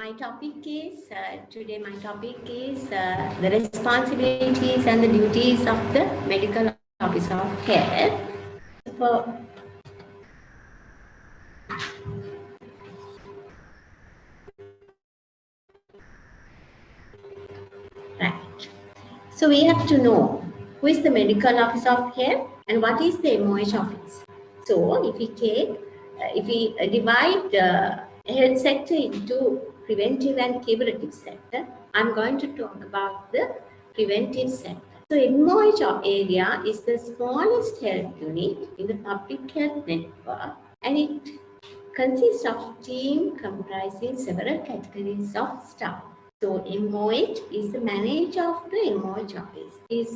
Today my topic is the responsibilities and the duties of the medical officer of health. For, right. So we have to know who is the medical officer of health and what is the MOH office. So if we divide the health sector into preventive and curative sector, I'm going to talk about the preventive sector. So MOH area is the smallest health unit in the public health network, and it consists of a team comprising several categories of staff. So MOH is the manager of the MOH office. He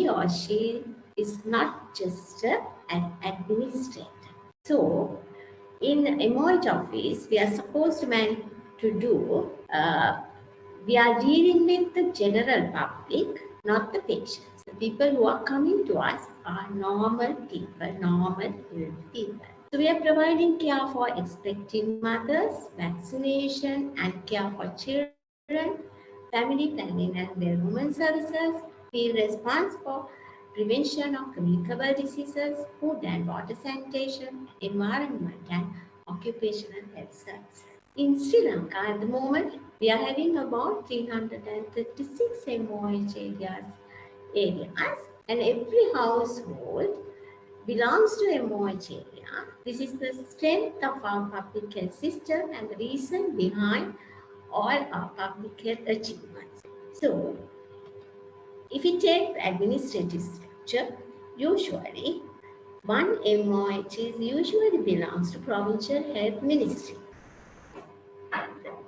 or she is not just an administrator. So in MOH office, we are supposed to do, we are dealing with the general public, not the patients. The people who are coming to us are normal people, normal people. So we are providing care for expecting mothers, vaccination and care for children, family planning and women services. We respond for prevention of communicable diseases, food and water sanitation, environment and occupational health services. In Sri Lanka at the moment, we are having about 336 MOH areas, and every household belongs to MOH area. This is the strength of our public health system and the reason behind all our public health achievements. So, if we take the administrative structure, usually one MOH usually belongs to provincial health ministry.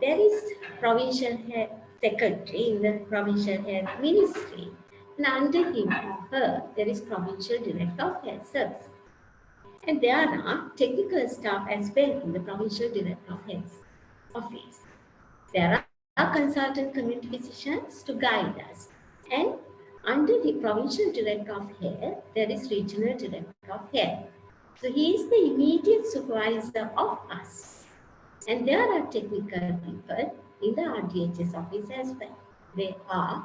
There is provincial health secretary in the provincial health ministry, and under him or her there is provincial director of health service. And there are technical staff as well in the provincial director of health office. There are consultant community physicians to guide us. And under the provincial director of health, there is regional director of health. So he is the immediate supervisor of us. And there are technical people in the RDHS office as well. They are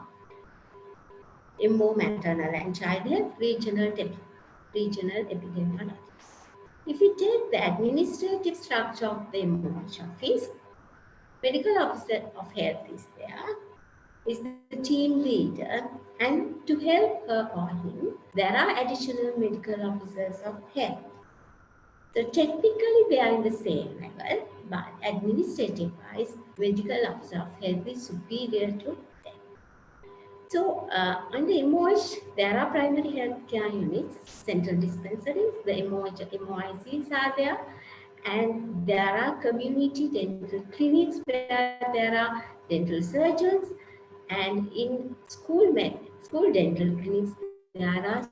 MO maternal and child health, regional epidemiologists. If we take the administrative structure of the MOH office, medical officer of health is there, is the team leader, and to help her or him, there are additional medical officers of health. So technically they are in the same level, but administrative wise, medical officer of health is superior to them. So under MOH, there are primary health care units, central dispensaries, the MOICs are there, and there are community dental clinics where there are dental surgeons, and in school dental clinics, there are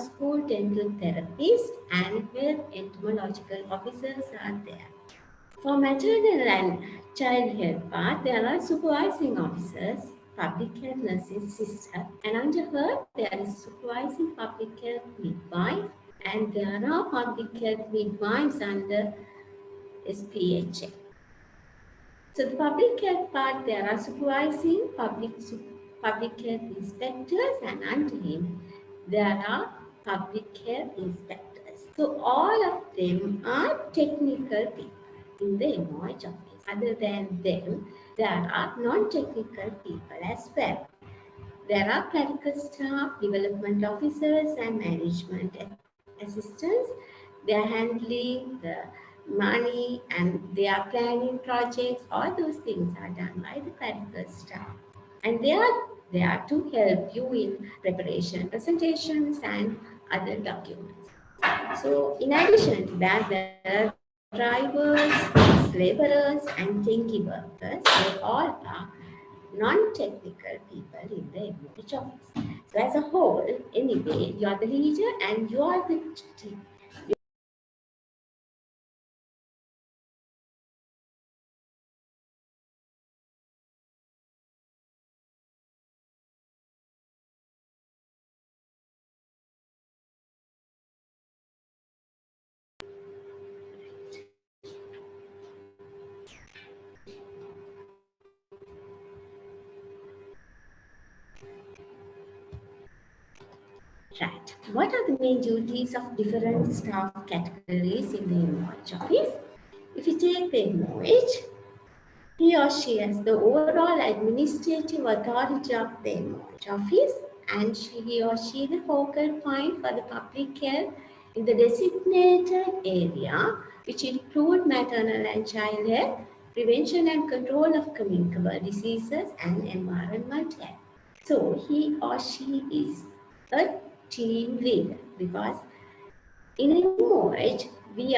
school dental therapists and health entomological officers are there. For maternal and child health part, there are supervising officers, public health nursing sister, and under her there is supervising public health midwife, and there are public health midwives under SPHA. So the public health part, there are supervising public health inspectors, and under him there are public health inspectors. So all of them are technical people in the MOH office. Other than them, there are non-technical people as well. There are clerical staff, development officers, and management assistants. They are handling the money and they are planning projects. All those things are done by the clerical staff. And they are there to help you in preparation, presentations, and other documents. So in addition to that, there are drivers, laborers, and dengue workers. They all are non-technical people in the MOH office. So as a whole, anyway, you are the leader and you are the team. Right. What are the main duties of different staff categories in the MOH office? If you take the MOH, he or she has the overall administrative authority of the MOH office, and he or she the focal point for the public health in the designated area, which include maternal and child health, prevention and control of communicable diseases, and environment health. So he or she is a team leader because in MOH we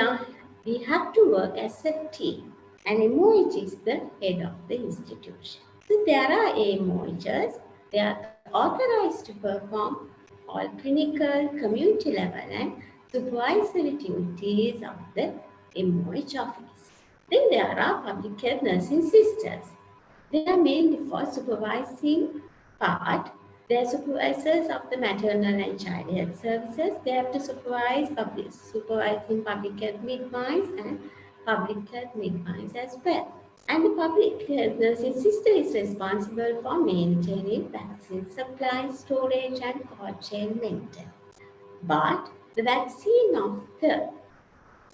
have to work as a team, and MOH is the head of the institution. So there are MOHs, they are authorized to perform all clinical, community level and supervisory duties of the MOH office. Then there are public health nursing sisters. They are mainly for supervising part. They are supervisors of the maternal and child health services. They have to supervising public health midwives and public health midwives as well. And the public health nursing sister is responsible for maintaining vaccine supply, storage, and cold chain maintenance. But the vaccine of the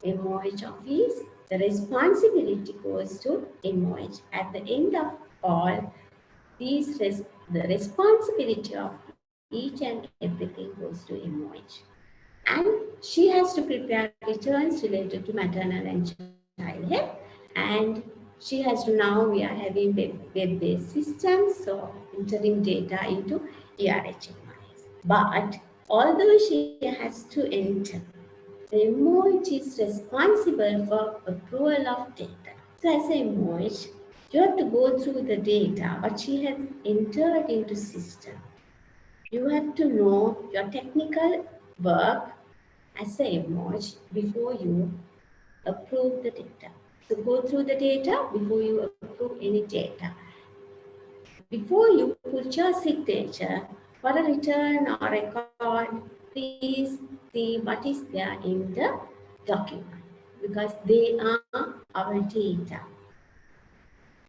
MOH office, the responsibility goes to MOH. At the end of all the responsibility of each and everything goes to MOH. And she has to prepare returns related to maternal and child health. And she has to now, we are having web-based systems, so entering data into ERHMIS. But although she has to enter, the MOH is responsible for approval of data. So as a MOH, you have to go through the data, but she has entered into system. You have to know your technical work as a MOH before you approve the data. So go through the data before you approve any data. Before you put your signature for a return or record, please see what is there in the document because they are our data.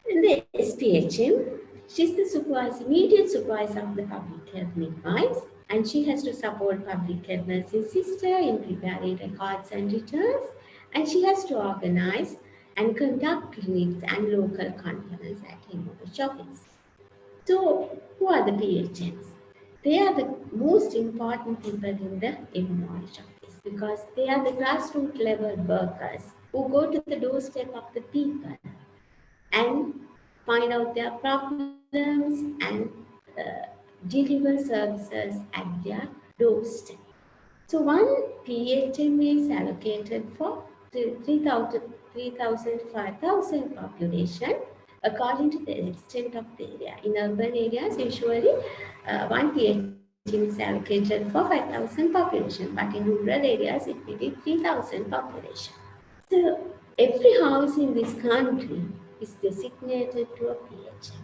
In the SPHM, she's the supervisor, immediate supervisor of the public health midwives, and she has to support public health nursing sister in preparing records and returns, and she has to organize and conduct clinics and local conference at MOH office. So, who are the PHNs? They are the most important people in the MOH office because they are the grassroots level workers who go to the doorstep of the people and find out their problems and deliver services at their doorstep. So one PHM is allocated for 5,000 population according to the extent of the area. In urban areas, usually one PHM is allocated for 5,000 population, but in rural areas, it will be 3,000 population. So every house in this country is designated to a PHM.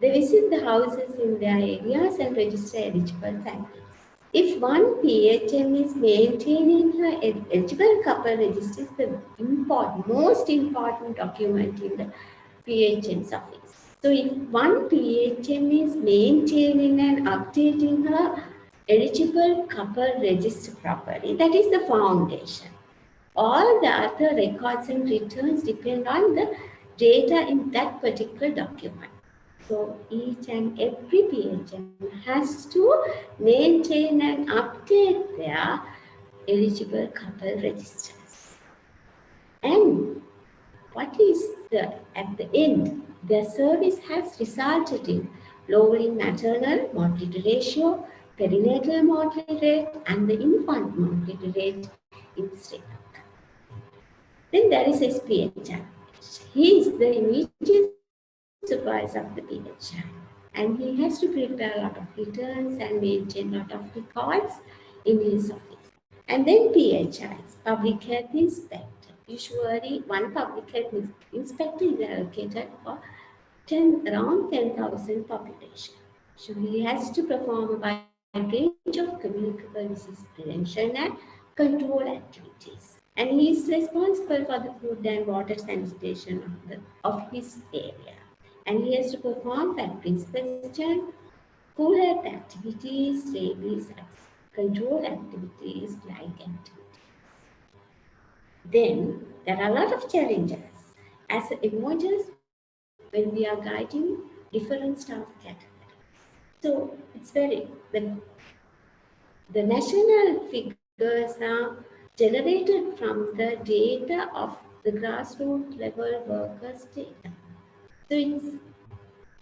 They visit the houses in their areas and register eligible families. If one PHM is maintaining her eligible couple register is the most important document in the PHM's office. So if one PHM is maintaining and updating her eligible couple register properly, that is the foundation. All the other records and returns depend on the data in that particular document. So each and every PHM has to maintain and update their eligible couple registers. And what is at the end, their service has resulted in lowering maternal mortality ratio, perinatal mortality rate, and the infant mortality rate in Sri Lanka. Then there is SPHI. He is the immediate supervisor of the PHI, and he has to prepare a lot of returns and maintain a lot of records in his office. And then PHIs, public health inspector. Usually, one public health inspector is allocated for around 10,000 population. So he has to perform a wide range of communicable disease prevention and control activities. And he is responsible for the food and water sanitation of his area. And he has to perform factory inspection, school health activities, rabies, control activities like activities. Then there are a lot of challenges as emerges when we are guiding different staff categories. So it's very the national figures are generated from the data of the grassroots level workers' data. So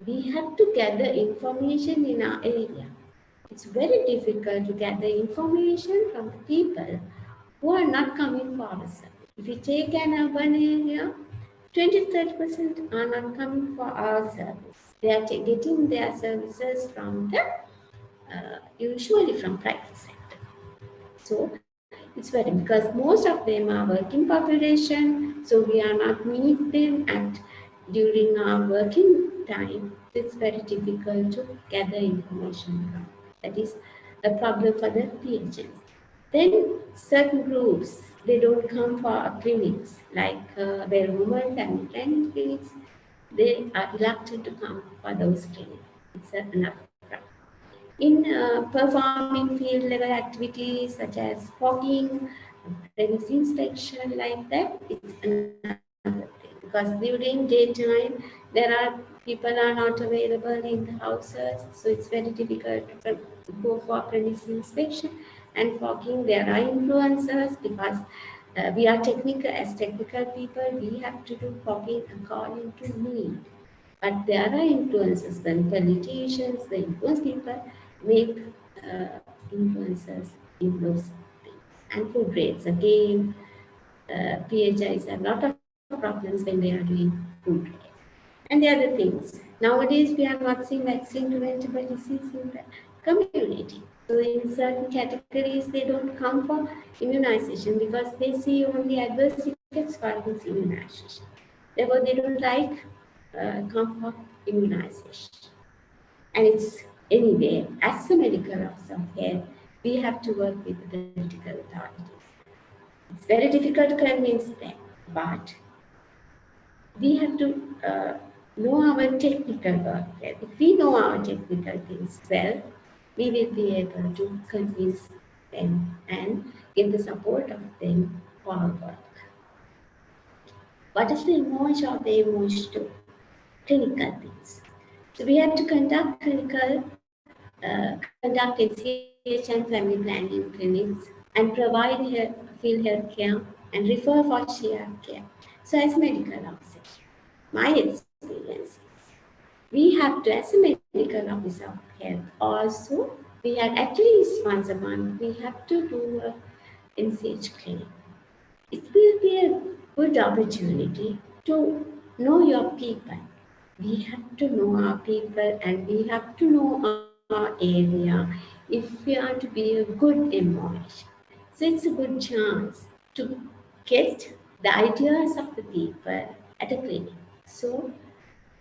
we have to gather information in our area. It's very difficult to gather information from the people who are not coming for our service. If you take an urban area, 20-30% are not coming for our service. They are getting their services from the usually from private sector. So it's very because most of them are working population, so we are not meet them at during our working time. It's very difficult to gather information from. That is a problem for the PHMs. Then certain groups they don't come for our clinics like where women family planning clinics. They are reluctant to come for those clinics. It's another problem. In performing field level activities such as fogging, premise inspection like that, it's another thing. Because during daytime, there are people are not available in the houses, so it's very difficult to go for premise inspection and fogging. There are influencers because we are technical as technical people, we have to do fogging according to need. But there are influences, the politicians, the influence people make influences in those things. And food rates, again, PHIs have a lot of problems when they are doing food rates. And the other things, nowadays we are not seeing vaccine preventable disease in the community. So in certain categories, they don't come for immunization because they see only adverse effects for this immunization. Therefore, they don't like come for immunization. And it's anyway, as a medical officer here, we have to work with the political authorities. It's very difficult to convince them, but we have to know our technical work. If we know our technical things well, we will be able to convince them and get the support of them for our work. What is the MOH of the MOH to clinical things? So we have to conduct NCH and family planning clinics and provide field health care and refer for shared care. So as medical officer, my experience is we have to, as a medical officer of health, also we have at least once a month we have to do a NCH clinic. It will be a good opportunity to know your people. We have to know our people and we have to know our area if we are to be a good MOH. So it's a good chance to get the ideas of the people at a clinic. So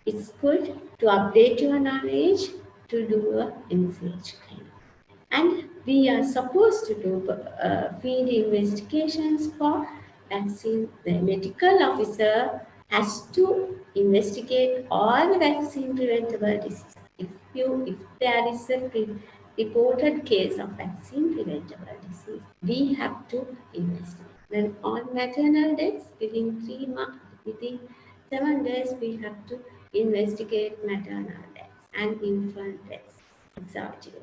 it's good to update your knowledge to do a NCH clinic. And we are supposed to do field investigations for vaccine. The medical officer has to investigate all the vaccine preventable diseases. If there is a reported case of vaccine preventable disease, we have to investigate. Then on maternal deaths, within 7 days, we have to investigate maternal deaths and infant deaths. It's urgent.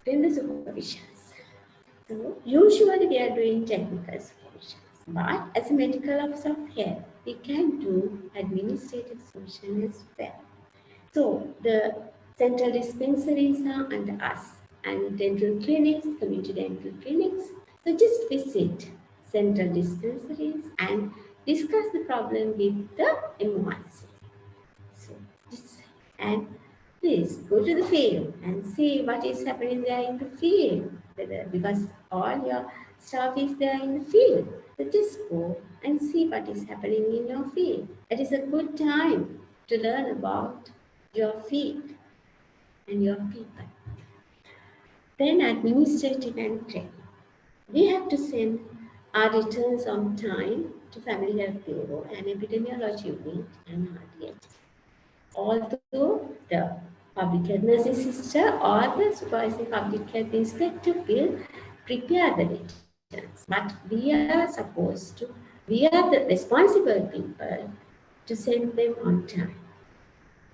Then the supervisions. So usually we are doing technical supervisions, but as a medical officer of health, we can do administrative supervision as well. So the central dispensaries are under us and dental clinics, community dental clinics. So just visit central dispensaries and discuss the problem with the MOIC. So just and please go to the field and see what is happening there in the field. Because all your staff is there in the field. So just go and see what is happening in your field. It is a good time to learn about your field and your people. Then administrative and training. We have to send our returns on time to Family Health Bureau and Epidemiology Unit and RDH. Although the public health nursing sister or the supervising public health inspector will prepare the returns. But we are supposed to, we are the responsible people to send them on time.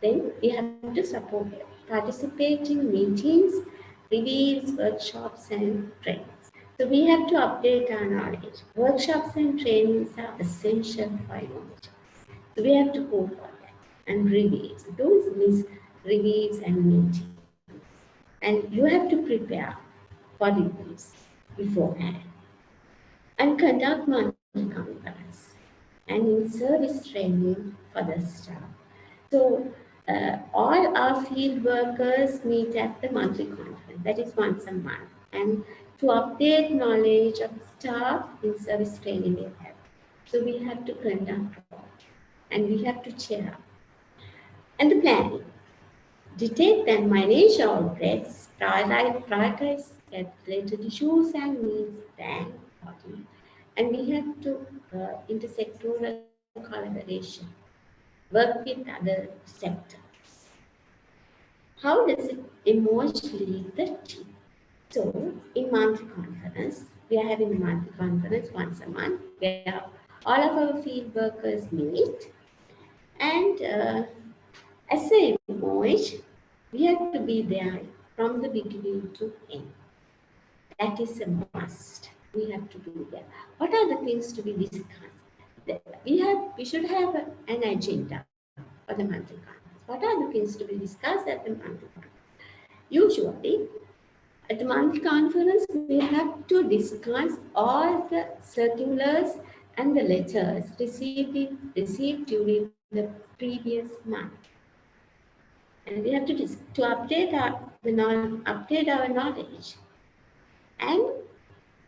Then we have to support them, participate in meetings, reviews, workshops, and trainings. So we have to update our knowledge. Workshops and trainings are essential for knowledge. So we have to go for that. And reviews. Don't miss reviews and meetings. And you have to prepare for reviews beforehand. And conduct monthly conference and in-service training for the staff. So all our field workers meet at the monthly conference, that is once a month. And to update knowledge of staff in service training they have. So we have to conduct and we have to chair. And the planning. Detect and manage outbreaks, prioritize related issues and needs plan accordingly. And we have to intersectoral collaboration, work with other sectors. How does it MOH lead the team? So in monthly conference, we are having a monthly conference once a month where all of our field workers meet. And as a MOH, we have to be there from the beginning to end. That is a must. We have to be there. What are the things to be discussed? We should have an agenda for the monthly conference. What are the things to be discussed at the monthly conference? Usually, at the monthly conference, we have to discuss all the circulars and the letters received during the previous month. And we have to update our knowledge. And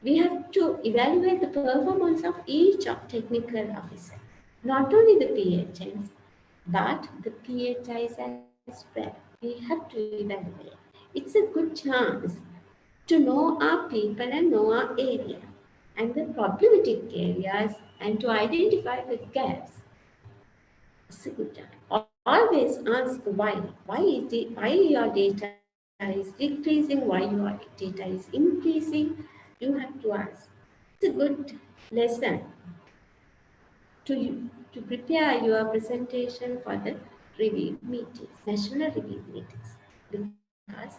we have to evaluate the performance of each of technical officer, not only the PHMs, but the PHIs as well. We have to evaluate. It's a good chance to know our people and know our area and the problematic areas and to identify the gaps. It's a good time. Always ask why. Why your data is decreasing, why your data is increasing. You have to ask. It's a good lesson to prepare your presentation for the review meetings, national review meetings. Because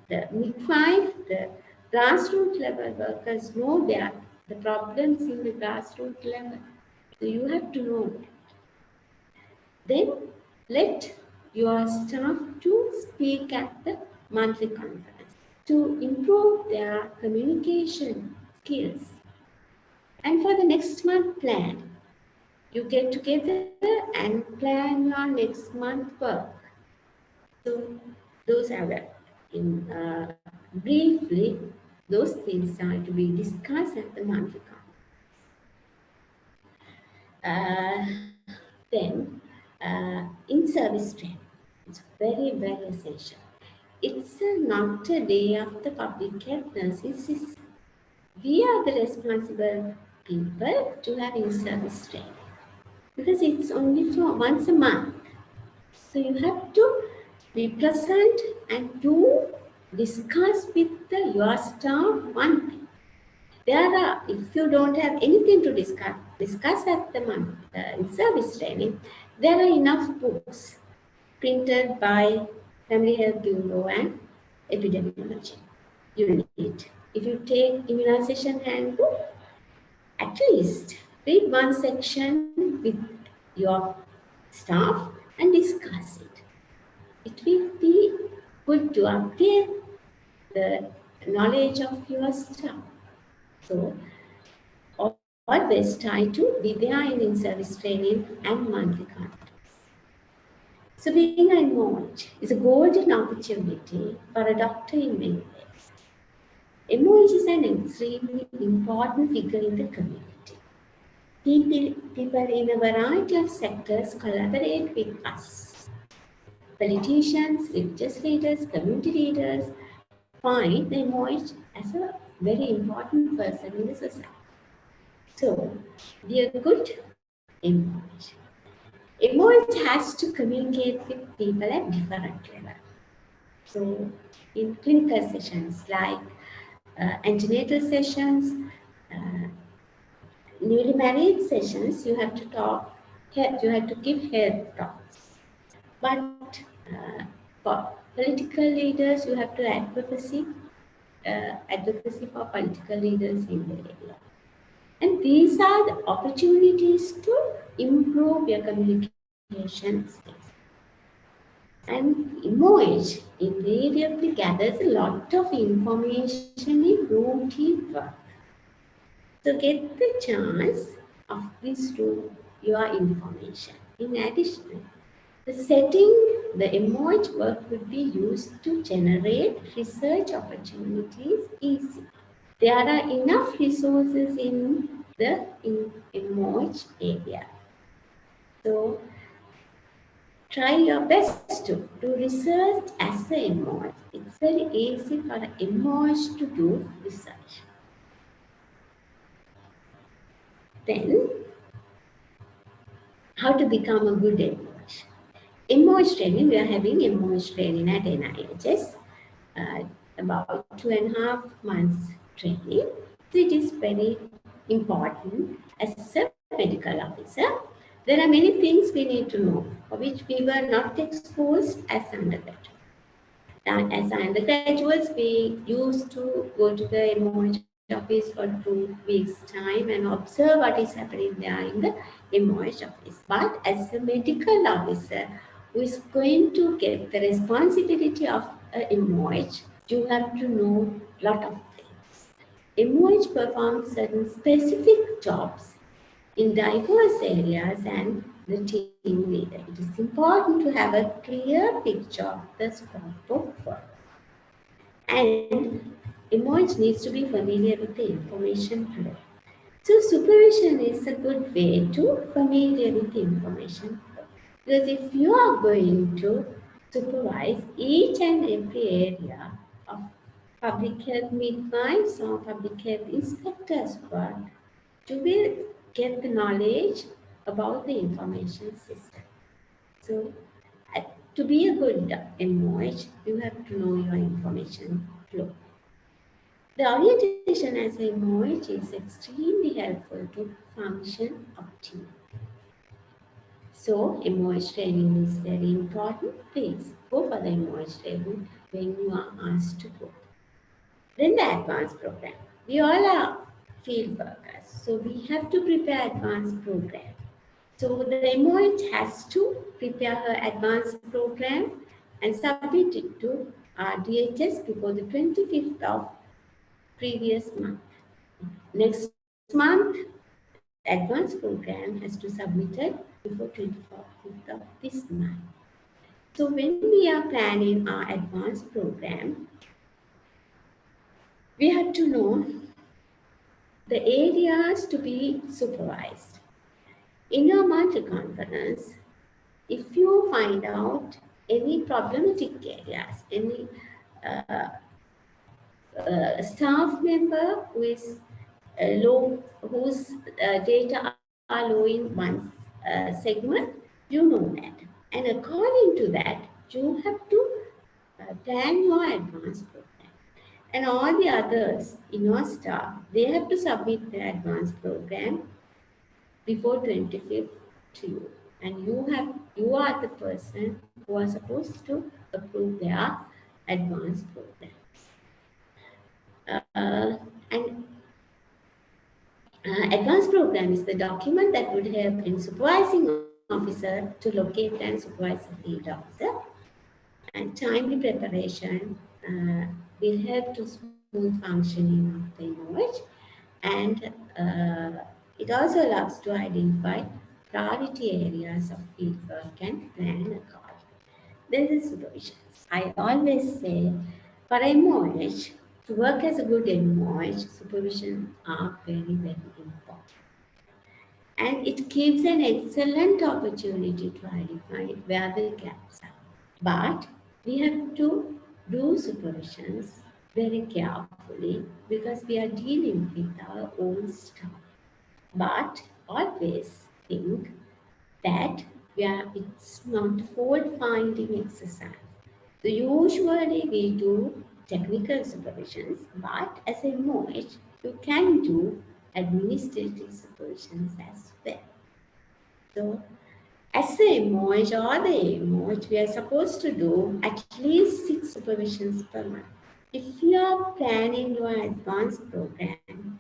the midwife, the grassroots level workers know the problems in the grassroots level. So you have to know that. Then let your staff to speak at the monthly conference to improve their communication skills. And for the next month plan, you get together and plan your next month work. So those are briefly, those things are to be discussed at the monthly conference. Then in-service training. It's very, very essential. It's not a day of the public health nursing system. We are the responsible people to have in-service training because it's only for once a month. So you have to be present and to discuss with your staff one thing. If you don't have anything to discuss at the month in service training, there are enough books printed by Family Health Bureau and Epidemiology. You need. If you take immunization handbook, at least read one section with your staff and discuss it. It will be good to update the knowledge of your staff. So, always try to be there in service training and monthly conference. So, being an MOH is a golden opportunity for a doctor in many ways. MOH is an extremely important figure in the community. People in a variety of sectors collaborate with us. Politicians, religious leaders, community leaders find the MOH as a very important person in the society. So, be a good MOH. MOH has to communicate with people at different levels. So, in clinical sessions like antenatal sessions, uh, newly married sessions, you have to talk, you have to give health talks. But for political leaders, you have to advocacy for political leaders in the area. And these are the opportunities to improve your communication skills. And MOH invariably gathers a lot of information in routine work. So get the chance of this to your information. In addition, the setting, the MOH work would be used to generate research opportunities easily. There are enough resources in the MOH area. So try your best to do research as a MOH. It's very easy for a MOH to do research. Then, how to become a good MOH? MOH training, we are having MOH training at NIHS, about 2.5 months training. So it is very important as a medical officer. There are many things we need to know, for which we were not exposed as undergraduates. As undergraduates, we used to go to the MOH office for 2 weeks' time and observe what is happening there in the MOH office. But as a medical officer who is going to get the responsibility of a MOH, you have to know a lot of things. MOH performs certain specific jobs in diverse areas and the team leader. It is important to have a clear picture of the scope of work. And MOH needs to be familiar with the information flow. So supervision is a good way to familiar with the information flow. Because if you are going to supervise each and every area of public health midwives or public health inspectors' work, you will get the knowledge about the information system. So, to be a good MOH, you have to know your information flow. The orientation as a MOH is extremely helpful to function optimally. So, MOH training is very important. Please go for the MOH training when you are asked to go. Then the advanced program. We all are field workers, so we have to prepare advanced program. So the MOH has to prepare her advanced program and submit it to DHS before the 25th of previous month. Next month, the advanced program has to submit it before 25th of this month. So when we are planning our advanced program, we have to know the areas to be supervised. In your monthly conference, if you find out any problematic areas, any staff member who is low, whose data are low in one segment, you know that. And according to that, you have to plan your advanced program. And all the others in your staff, they have to submit their advanced program before 25th to you. And you are the person who are supposed to approve their advanced program. And advanced program is the document that would help in supervising officer to locate and supervise the field officer. And timely preparation will help to smooth functioning of the MOH. And it also allows to identify priority areas of field work and plan accordingly. Then the supervision. I always say for MOH, to work as a good MOH, supervision are very, very important. And it gives an excellent opportunity to identify where the gaps are. But we have to do supervisions very carefully because we are dealing with our own staff. But always think that where it's not fault finding exercise. So usually we do technical supervisions, but as a MOH, you can do administrative supervisions as well. So as a MOH or the MOH, we are supposed to do at least 6 supervisions per month. If you are planning your advanced program,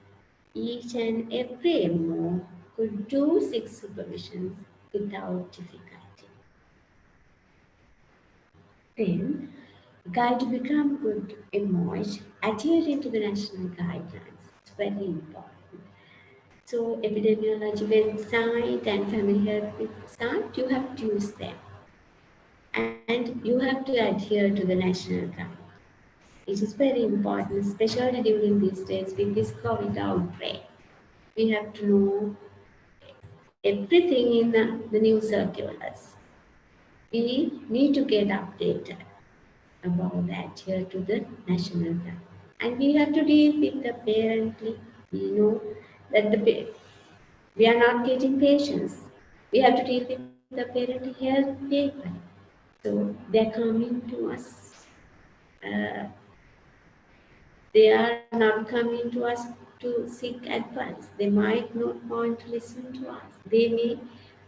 each and every MO could do 6 supervisions without difficulty. Then, guide to become good MOH, adhering to the national guidelines. It's very important. So, epidemiology website and family health website, you have to use them. And you have to adhere to the national guidelines. It is very important, especially during these days with this COVID outbreak. We have to know everything in the new circulars. We need to get updated about that here to the national guide. And we have to deal with the parently. We know that we are not getting patients. We have to deal with the parental health paper. So they're coming to us. They are not coming to us to seek advice. They might not want to listen to us. They may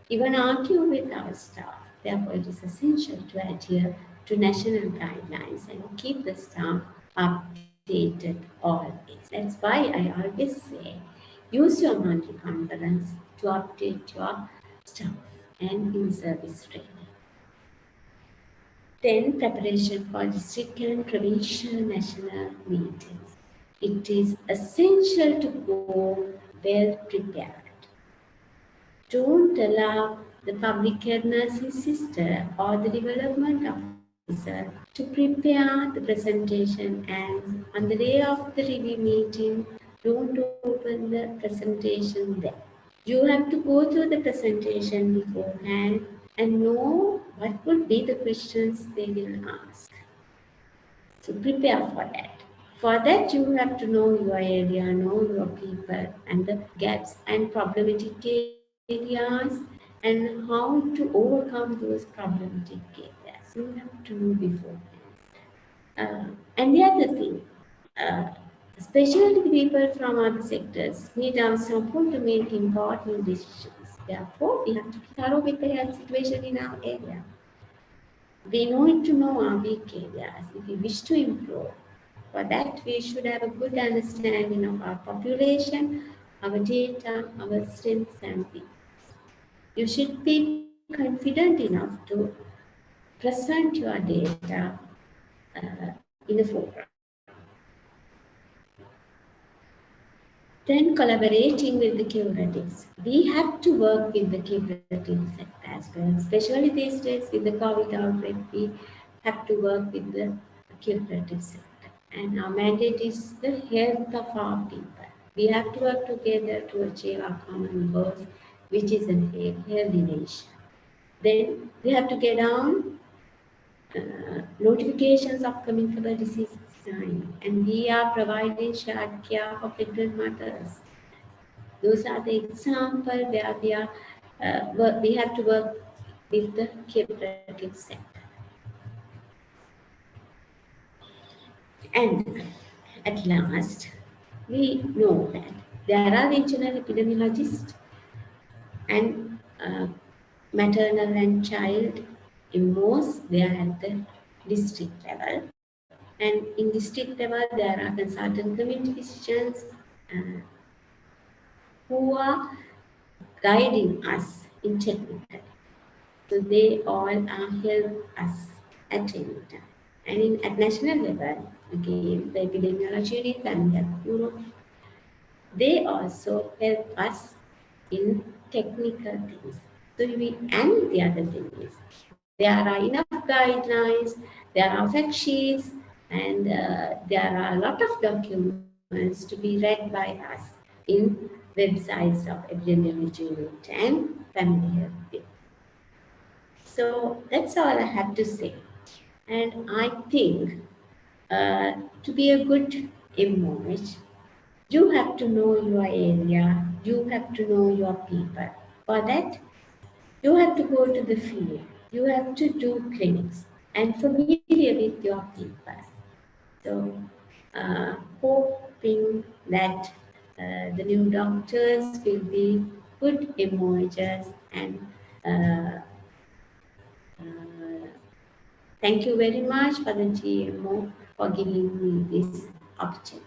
even argue with our staff. Therefore, it is essential to adhere to national guidelines and keep the staff updated always. That's why I always say, use your monthly conference to update your staff and in-service training. Then preparation for district and provincial national meetings. It is essential to go well prepared. Don't allow the public health nursing sister or the development officer to prepare the presentation, and on the day of the review meeting, don't open the presentation there. You have to go through the presentation beforehand and know what would be the questions they will ask. So prepare for that. For that, you have to know your area, know your people, and the gaps and problematic areas, and how to overcome those problematic areas. You have to know beforehand. And the other thing, uh, especially the people from other sectors need our support to make important decisions. Therefore, we have to be thorough with the health situation in our area. We need to know our weak areas if we wish to improve. For that, we should have a good understanding of our population, our data, our strengths and weaknesses. You should be confident enough to present your data in the foreground. Then collaborating with the curatives. We have to work with the curative sector as well, especially these days with the COVID outbreak. We have to work with the curative sector. And our mandate is the health of our people. We have to work together to achieve our common goals, which is a healthy nation. Then we have to get on notifications of communicable disease sign, and we are providing shared care for pregnant mothers. Those are the examples where we have to work with the cooperative sector. And at last, we know that there are regional epidemiologists and maternal and child MOs. They are at the district level. And in district level, there are consultant community physicians who are guiding us in technical. So they all help us at any time. And at national level, again, the epidemiology unit and health bureau, they also help us in technical things. And the other thing is, there are enough guidelines, there are fact sheets, and there are a lot of documents to be read by us in websites of epidemiology unit and family health. So that's all I have to say. And I think to be a good MOH, you have to know your area, you have to know your people. For that, You have to go to the field. You have to do clinics and familiar with your people. So, hoping that the new doctors will be good MOHs and uh, thank you very much for the GMO for giving me this opportunity.